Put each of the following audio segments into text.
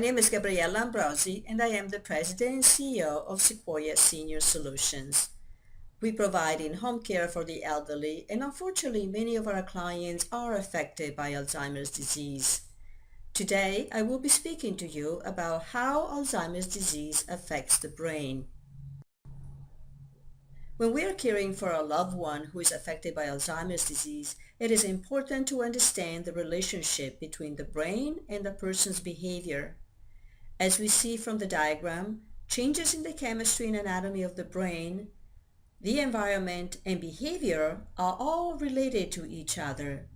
My name is Gabriela Ambrosi, and I am the President and CEO of Sequoia Senior Solutions. We provide in-home care for the elderly, and unfortunately, many of our clients are affected by Alzheimer's disease. Today, I will be speaking to you about how Alzheimer's disease affects the brain. When we are caring for a loved one who is affected by Alzheimer's disease, it is important to understand the relationship between the brain and the person's behavior. As we see from the diagram, changes in the chemistry and anatomy of the brain, the environment, and behavior are all related to each other.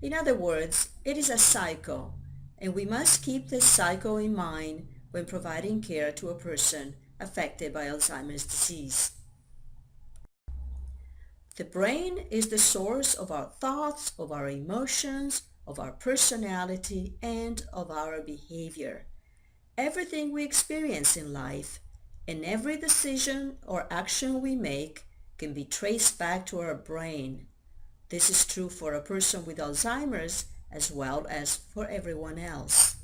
In other words, it is a cycle, and we must keep this cycle in mind when providing care to a person affected by Alzheimer's disease. The brain is the source of our thoughts, of our emotions, of our personality, and of our behavior. Everything we experience in life and every decision or action we make can be traced back to our brain. This is true for a person with Alzheimer's as well as for everyone else.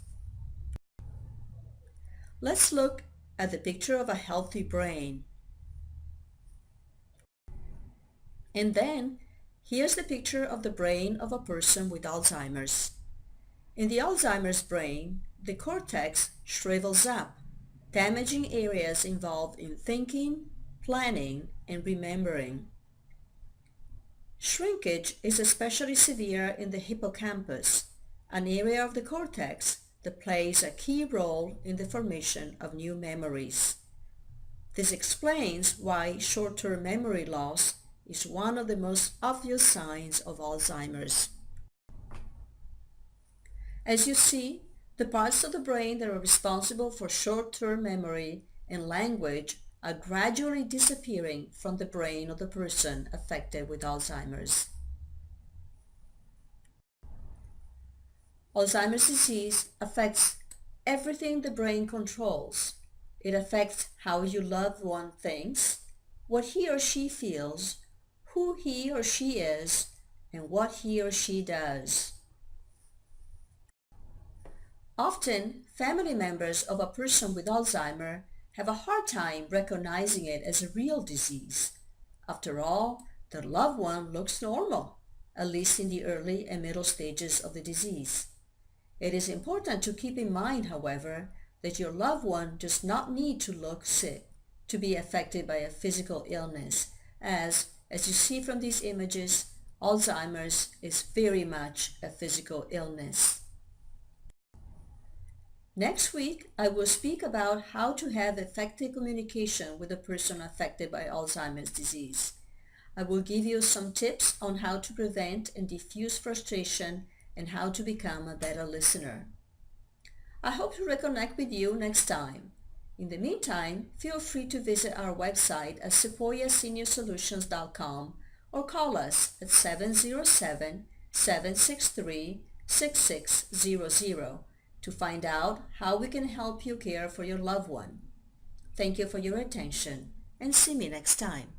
Let's look at the picture of a healthy brain. And then, here's the picture of the brain of a person with Alzheimer's. In the Alzheimer's brain, the cortex shrivels up, damaging areas involved in thinking, planning, and remembering. Shrinkage is especially severe in the hippocampus, an area of the cortex that plays a key role in the formation of new memories. This explains why short-term memory loss is one of the most obvious signs of Alzheimer's. As you see, the parts of the brain that are responsible for short-term memory and language are gradually disappearing from the brain of the person affected with Alzheimer's. Alzheimer's disease affects everything the brain controls. It affects how your loved one thinks, what he or she feels, who he or she is, and what he or she does. Often, family members of a person with Alzheimer have a hard time recognizing it as a real disease. After all, their loved one looks normal, at least in the early and middle stages of the disease. It is important to keep in mind, however, that your loved one does not need to look sick to be affected by a physical illness, as you see from these images, Alzheimer's is very much a physical illness. Next week, I will speak about how to have effective communication with a person affected by Alzheimer's disease. I will give you some tips on how to prevent and diffuse frustration and how to become a better listener. I hope to reconnect with you next time. In the meantime, feel free to visit our website at sequoiaseniorsolutions.com or call us at 707-763-6600 to find out how we can help you care for your loved one. Thank you for your attention, and see me next time.